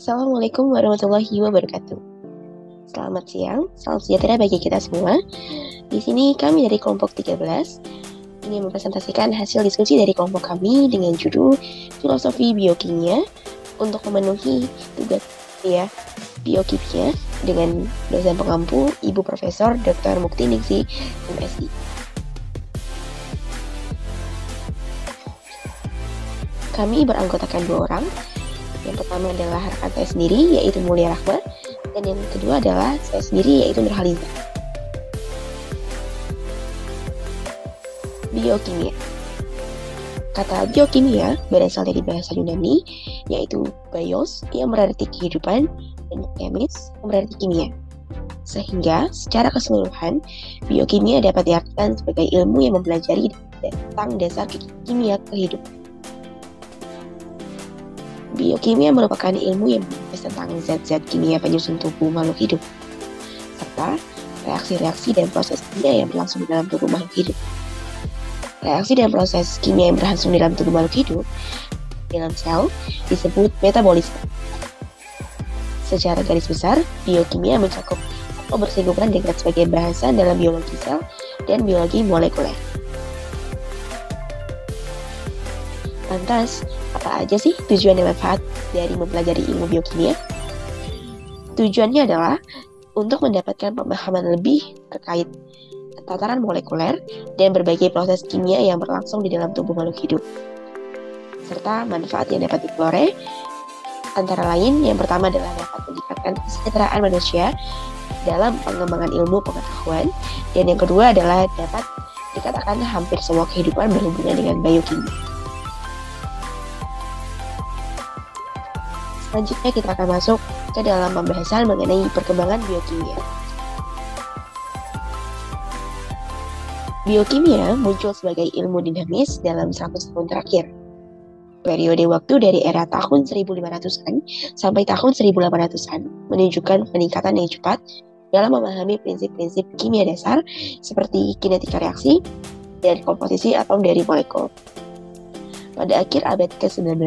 Assalamualaikum warahmatullahi wabarakatuh. Selamat siang, salam sejahtera bagi kita semua. Di sini kami dari kelompok 13 ingin mempresentasikan hasil diskusi dari kelompok kami dengan judul Filosofi Biokimia untuk memenuhi tugas biokimia dengan dosen pengampu Ibu Profesor Dr. Mukti Ningsih, MSI. Kami beranggotakan 2 orang. Yang pertama adalah rekan saya sendiri, yaitu Mulia Rahma, dan yang kedua adalah saya sendiri, yaitu Nurhaliza. Biokimia. Kata biokimia berasal dari bahasa Yunani, yaitu bios yang berarti kehidupan dan chemis yang berarti kimia. Sehingga secara keseluruhan, biokimia dapat diartikan sebagai ilmu yang mempelajari tentang dasar kimia kehidupan. Biokimia merupakan ilmu yang membahas tentang zat-zat kimia penyusun tubuh makhluk hidup, serta reaksi-reaksi dan proses kimia yang berlangsung di dalam tubuh makhluk hidup. Reaksi dan proses kimia yang berlangsung di dalam tubuh makhluk hidup dalam sel disebut metabolisme. Secara garis besar, biokimia mencakup atau bersinggungan dengan sebagai bahasan dalam biologi sel dan biologi molekuler. Lantas, apa aja sih tujuan dan manfaat dari mempelajari ilmu biokimia? Tujuannya adalah untuk mendapatkan pemahaman lebih terkait tataran molekuler dan berbagai proses kimia yang berlangsung di dalam tubuh makhluk hidup. Serta manfaat yang dapat diperoleh, antara lain yang pertama adalah dapat meningkatkan kesejahteraan manusia dalam pengembangan ilmu pengetahuan, dan yang kedua adalah dapat dikatakan hampir semua kehidupan berhubungan dengan biokimia. Selanjutnya kita akan masuk ke dalam pembahasan mengenai perkembangan biokimia. Biokimia muncul sebagai ilmu dinamis dalam 100 tahun terakhir. Periode waktu dari era tahun 1500-an sampai tahun 1800-an menunjukkan peningkatan yang cepat dalam memahami prinsip-prinsip kimia dasar seperti kinetika reaksi dan komposisi atom dari molekul. Pada akhir abad ke-19,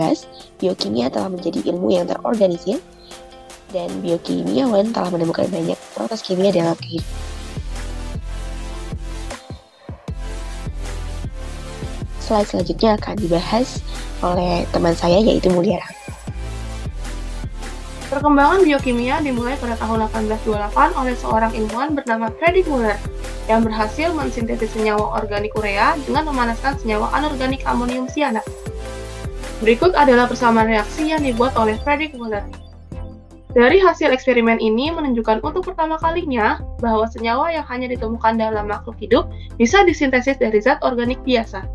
biokimia telah menjadi ilmu yang terorganisir dan biokimiawan telah menemukan banyak proses kimia dalam kehidupan. Slide selanjutnya akan dibahas oleh teman saya, yaitu Mulia Rahma. Perkembangan biokimia dimulai pada tahun 1828 oleh seorang ilmuwan bernama Friedrich Muller yang berhasil mensintesis senyawa organik urea dengan memanaskan senyawa anorganik amonium sianat. Berikut adalah persamaan reaksi yang dibuat oleh Friedrich Muller. Dari hasil eksperimen ini menunjukkan untuk pertama kalinya bahwa senyawa yang hanya ditemukan dalam makhluk hidup bisa disintesis dari zat organik biasa.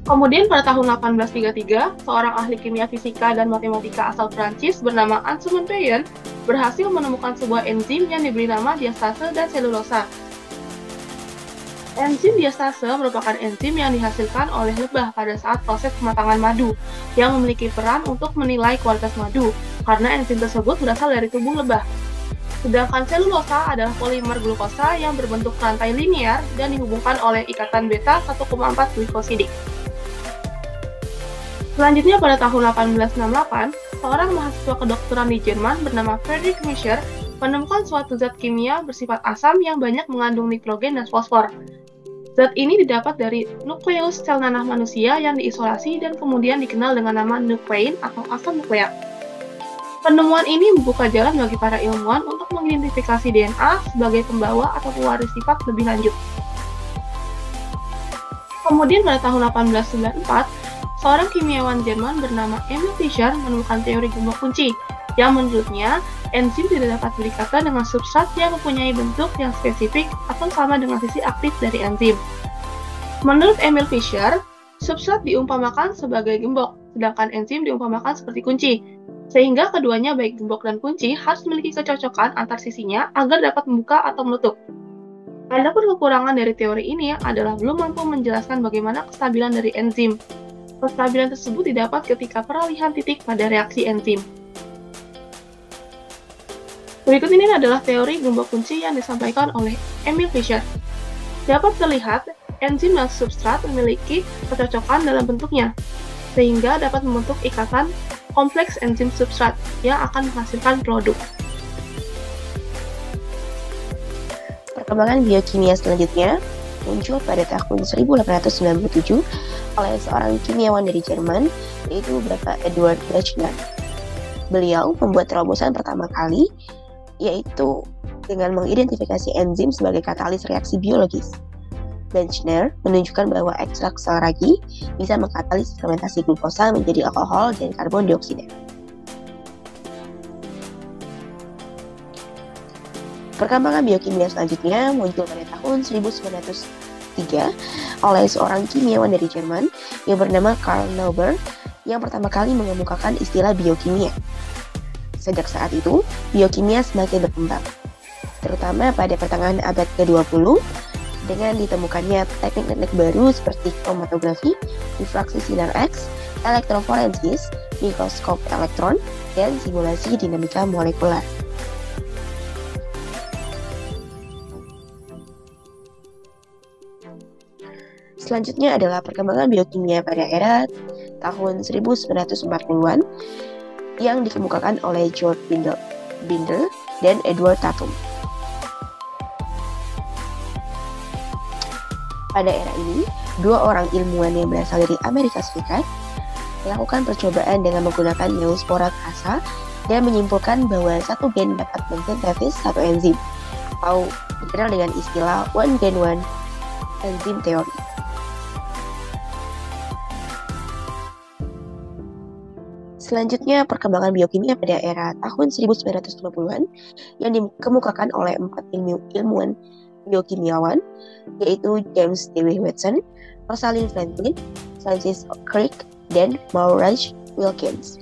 Kemudian pada tahun 1833, seorang ahli kimia fisika dan matematika asal Prancis bernama Anselm Payen berhasil menemukan sebuah enzim yang diberi nama diastase dan selulosa. Enzim diastase merupakan enzim yang dihasilkan oleh lebah pada saat proses pematangan madu, yang memiliki peran untuk menilai kualitas madu, karena enzim tersebut berasal dari tubuh lebah. Sedangkan selulosa adalah polimer glukosa yang berbentuk rantai linear dan dihubungkan oleh ikatan beta 1,4 glikosidik. Selanjutnya pada tahun 1868, seorang mahasiswa kedokteran di Jerman bernama Friedrich Miescher menemukan suatu zat kimia bersifat asam yang banyak mengandung nitrogen dan fosfor. Zat ini didapat dari nukleus sel nanah manusia yang diisolasi dan kemudian dikenal dengan nama nuklein atau asam nukleat. Penemuan ini membuka jalan bagi para ilmuwan untuk mengidentifikasi DNA sebagai pembawa atau pewaris sifat lebih lanjut. Kemudian pada tahun 1894, seorang kimiawan Jerman bernama Emil Fischer menemukan teori gembok kunci, yang menurutnya enzim tidak dapat berikatan dengan substrat yang mempunyai bentuk yang spesifik atau sama dengan sisi aktif dari enzim. Menurut Emil Fischer, substrat diumpamakan sebagai gembok, sedangkan enzim diumpamakan seperti kunci, sehingga keduanya baik gembok dan kunci harus memiliki kecocokan antar sisinya agar dapat membuka atau menutup. Adapun kekurangan dari teori ini adalah belum mampu menjelaskan bagaimana kestabilan dari enzim. Kestabilan tersebut didapat ketika peralihan titik pada reaksi enzim. Berikut ini adalah teori gembok kunci yang disampaikan oleh Emil Fischer. Dapat terlihat, enzim dan substrat memiliki kecocokan dalam bentuknya, sehingga dapat membentuk ikatan kompleks enzim substrat yang akan menghasilkan produk. Perkembangan biokimia selanjutnya muncul pada tahun 1897 oleh seorang kimiawan dari Jerman, yaitu Bapak Edward Lechner. Beliau membuat terobosan pertama kali, yaitu dengan mengidentifikasi enzim sebagai katalis reaksi biologis. Lechner menunjukkan bahwa ekstrak sel ragi bisa mengkatalis fermentasi glukosa menjadi alkohol dan karbon dioksida. Perkembangan biokimia selanjutnya muncul pada tahun 1903 oleh seorang kimiawan dari Jerman yang bernama Karl Nauber yang pertama kali mengemukakan istilah biokimia. Sejak saat itu, biokimia semakin berkembang, terutama pada pertengahan abad ke-20 dengan ditemukannya teknik-teknik baru seperti kromatografi, difraksi sinar X, elektroforensis, mikroskop elektron, dan simulasi dinamika molekuler. Selanjutnya adalah perkembangan biokimia pada era tahun 1940-an yang dikemukakan oleh George Binder dan Edward Tatum. Pada era ini, dua orang ilmuwan yang berasal dari Amerika Serikat melakukan percobaan dengan menggunakan neospora kasa dan menyimpulkan bahwa satu gen dapat mensintesis satu enzim, atau dikenal dengan istilah one gen one enzim theory. Selanjutnya, perkembangan biokimia pada era tahun 1950-an yang dikemukakan oleh 4 ilmuwan biokimiawan, yaitu James Dewey Watson, Rosalind Franklin, Francis Crick, dan Maurice Wilkins.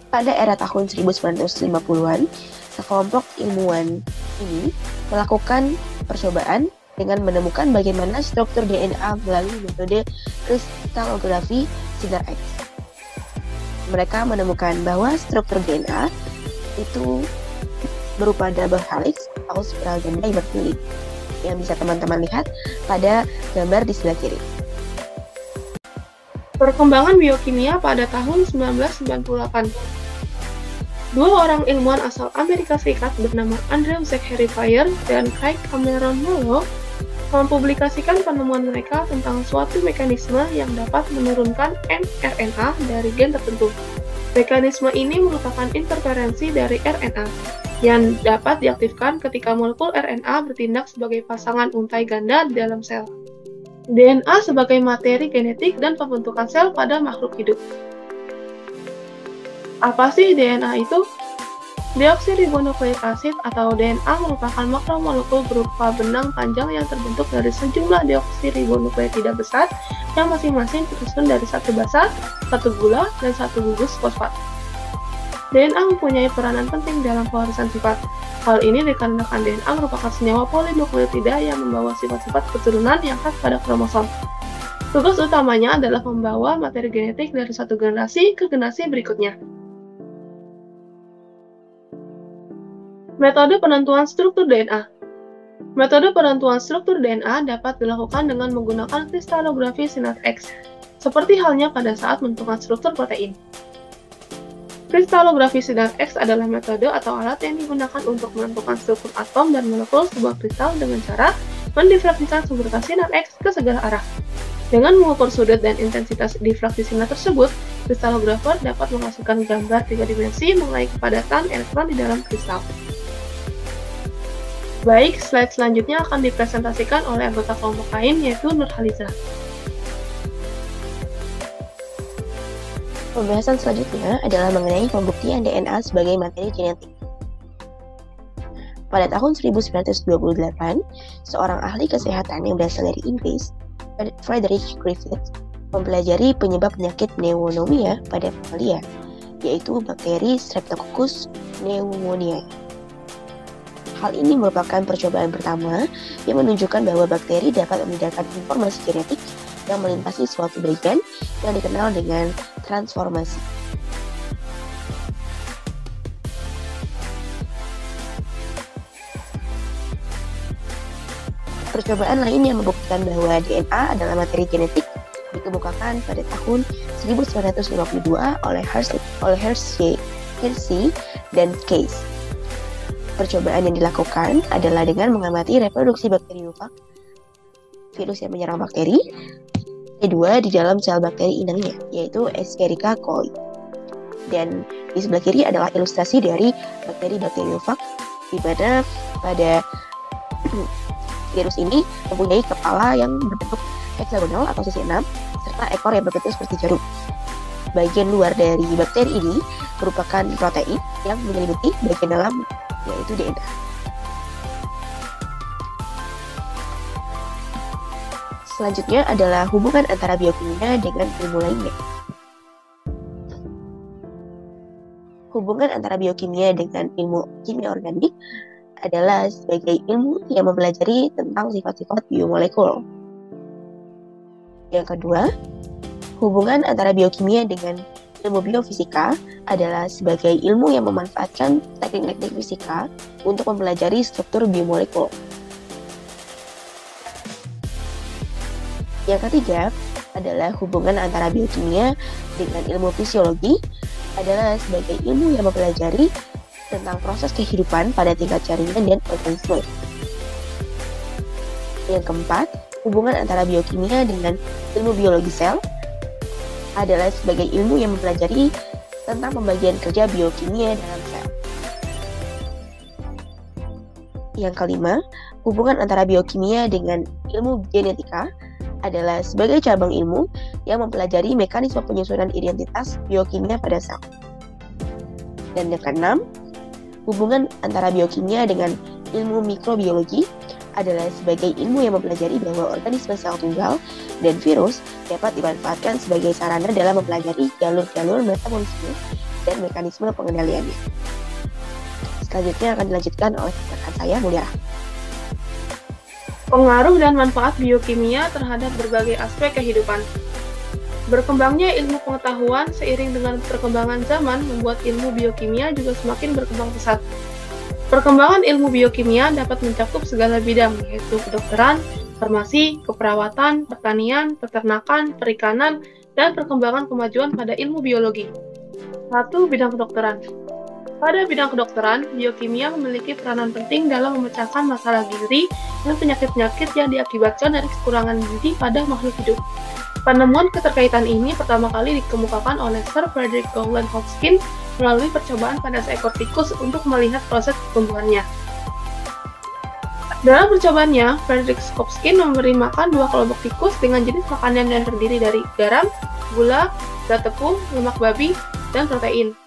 Pada era tahun 1950-an, sekelompok ilmuwan ini melakukan percobaan dengan menemukan bagaimana struktur DNA melalui metode kristalografi sinar X. Mereka menemukan bahwa struktur DNA itu berupa double helix atau spiral ganda yang berkulit, yang bisa teman-teman lihat pada gambar di sebelah kiri. Perkembangan biokimia pada tahun 1998. Dua orang ilmuwan asal Amerika Serikat bernama Andrew Zachary Fire dan Craig Cameron Mello mempublikasikan penemuan mereka tentang suatu mekanisme yang dapat menurunkan mRNA dari gen tertentu. Mekanisme ini merupakan interferensi dari RNA yang dapat diaktifkan ketika molekul RNA bertindak sebagai pasangan untai ganda di dalam sel. DNA sebagai materi genetik dan pembentukan sel pada makhluk hidup. Apa sih DNA itu? Deoksiribonukleik asid atau DNA merupakan makromolekul berupa benang panjang yang terbentuk dari sejumlah deoksiribonukleotida besar yang masing-masing tersusun dari satu basa, satu gula, dan satu gugus fosfat. DNA mempunyai peranan penting dalam pewarisan sifat. Hal ini dikarenakan DNA merupakan senyawa polinukleotida yang membawa sifat-sifat keturunan yang khas pada kromosom. Tugas utamanya adalah membawa materi genetik dari satu generasi ke generasi berikutnya. Metode penentuan struktur DNA. Metode penentuan struktur DNA dapat dilakukan dengan menggunakan kristalografi sinar X, seperti halnya pada saat menentukan struktur protein. Kristalografi sinar X adalah metode atau alat yang digunakan untuk menentukan struktur atom dan molekul sebuah kristal dengan cara mendifraksikan sumber sinar X ke segala arah. Dengan mengukur sudut dan intensitas difraksi sinar tersebut, kristalografer dapat menghasilkan gambar 3 dimensi mengenai kepadatan elektron di dalam kristal. Baik, slide selanjutnya akan dipresentasikan oleh anggota kelompok lain, yaitu Nurhaliza. Pembahasan selanjutnya adalah mengenai pembuktian DNA sebagai materi genetik. Pada tahun 1928, seorang ahli kesehatan yang berasal dari Inggris, Frederick Griffith, mempelajari penyebab penyakit pneumonia pada mamalia, yaitu bakteri Streptococcus pneumoniae. Hal ini merupakan percobaan pertama yang menunjukkan bahwa bakteri dapat memindahkan informasi genetik yang melintasi suatu bagian yang dikenal dengan transformasi. Percobaan lain yang membuktikan bahwa DNA adalah materi genetik dikemukakan pada tahun 1952 oleh Hershey dan Case. Percobaan yang dilakukan adalah dengan mengamati reproduksi bakteriofag, virus yang menyerang bakteri, kedua di dalam sel bakteri inangnya, yaitu Escherichia coli. Dan di sebelah kiri adalah ilustrasi dari bakteri bakteriofag, di mana pada virus ini mempunyai kepala yang berbentuk heksagonal atau sisi 6, serta ekor yang berbentuk seperti jarum. Bagian luar dari bakteri ini merupakan protein yang menyelimuti bagian dalam, yaitu DNA. Selanjutnya adalah hubungan antara biokimia dengan ilmu lainnya. Hubungan antara biokimia dengan ilmu kimia organik adalah sebagai ilmu yang mempelajari tentang sifat-sifat biomolekul. Yang kedua, hubungan antara biokimia dengan ilmu biofisika adalah sebagai ilmu yang memanfaatkan teknik-teknik fisika untuk mempelajari struktur biomolekul. Yang ketiga adalah hubungan antara biokimia dengan ilmu fisiologi adalah sebagai ilmu yang mempelajari tentang proses kehidupan pada tingkat jaringan dan organisme. Yang keempat, hubungan antara biokimia dengan ilmu biologi sel adalah sebagai ilmu yang mempelajari tentang pembagian kerja biokimia dalam sel. Yang kelima, hubungan antara biokimia dengan ilmu genetika adalah sebagai cabang ilmu yang mempelajari mekanisme penyusunan identitas biokimia pada sel. Dan yang keenam, hubungan antara biokimia dengan ilmu mikrobiologi adalah sebagai ilmu yang mempelajari bahwa organisme sel tunggal dan virus dapat dimanfaatkan sebagai sarana dalam mempelajari jalur-jalur metabolisme dan mekanisme pengendaliannya. Selanjutnya akan dilanjutkan oleh rekan saya, Mulia. Pengaruh dan manfaat biokimia terhadap berbagai aspek kehidupan. Berkembangnya ilmu pengetahuan seiring dengan perkembangan zaman membuat ilmu biokimia juga semakin berkembang pesat. Perkembangan ilmu biokimia dapat mencakup segala bidang, yaitu kedokteran, farmasi, keperawatan, pertanian, peternakan, perikanan, dan perkembangan kemajuan pada ilmu biologi. 1. Bidang kedokteran. Pada bidang kedokteran, biokimia memiliki peranan penting dalam memecahkan masalah gizi dan penyakit-penyakit yang diakibatkan dari kekurangan gizi pada makhluk hidup. Penemuan keterkaitan ini pertama kali dikemukakan oleh Sir Frederick Gowland Hopkins melalui percobaan pada seekor tikus untuk melihat proses pertumbuhannya. Dalam percobaannya, Frederick Hopkins memberi makan 2 kelompok tikus dengan jenis makanan yang terdiri dari garam, gula, zat tepung, lemak babi, dan protein.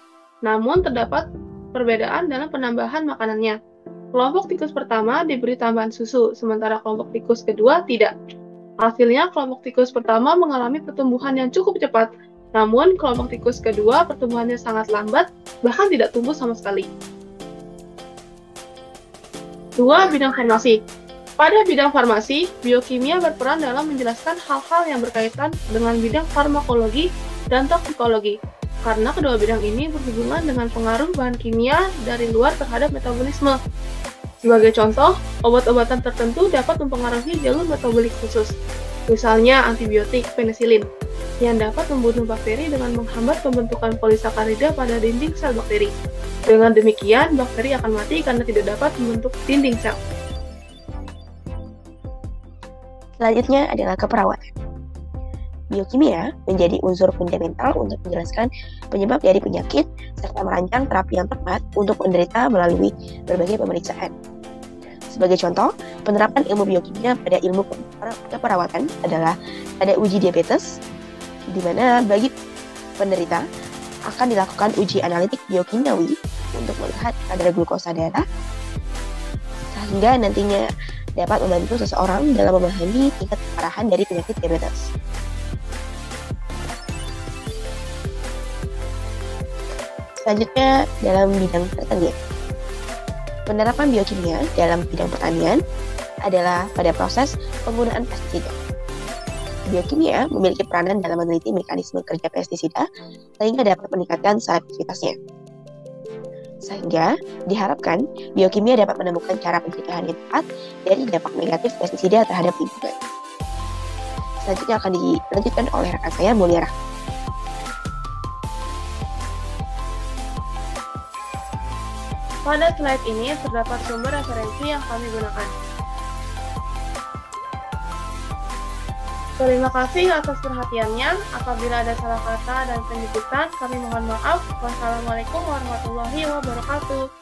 Namun terdapat perbedaan dalam penambahan makanannya. Kelompok tikus pertama diberi tambahan susu, sementara kelompok tikus kedua tidak. Hasilnya, kelompok tikus pertama mengalami pertumbuhan yang cukup cepat, namun kelompok tikus kedua pertumbuhannya sangat lambat, bahkan tidak tumbuh sama sekali. 2. Bidang farmasi. Pada bidang farmasi, biokimia berperan dalam menjelaskan hal-hal yang berkaitan dengan bidang farmakologi dan toksikologi, karena kedua bidang ini berhubungan dengan pengaruh bahan kimia dari luar terhadap metabolisme. Sebagai contoh, obat-obatan tertentu dapat mempengaruhi jalur metabolik khusus, misalnya antibiotik penisilin, yang dapat membunuh bakteri dengan menghambat pembentukan polisakarida pada dinding sel bakteri. Dengan demikian, bakteri akan mati karena tidak dapat membentuk dinding sel. Selanjutnya adalah keperawatan. Biokimia menjadi unsur fundamental untuk menjelaskan penyebab dari penyakit serta merancang terapi yang tepat untuk penderita melalui berbagai pemeriksaan. Sebagai contoh, penerapan ilmu biokimia pada ilmu keperawatan adalah pada uji diabetes, di mana bagi penderita akan dilakukan uji analitik biokimiawi untuk melihat kadar glukosa darah, sehingga nantinya dapat membantu seseorang dalam memahami tingkat keparahan dari penyakit diabetes. Selanjutnya, dalam bidang pertanian. Penerapan biokimia dalam bidang pertanian adalah pada proses penggunaan pestisida. Biokimia memiliki peranan dalam meneliti mekanisme kerja pestisida sehingga dapat meningkatkan selektivitasnya. Sehingga diharapkan biokimia dapat menemukan cara pencegahan yang tepat dari dampak negatif pestisida terhadap lingkungan. selanjutnya akan dilanjutkan oleh rekan saya Mulia Rahma. Pada slide ini terdapat sumber referensi yang kami gunakan. Terima kasih atas perhatiannya. Apabila ada salah kata dan penyebutan, kami mohon maaf. Wassalamualaikum warahmatullahi wabarakatuh.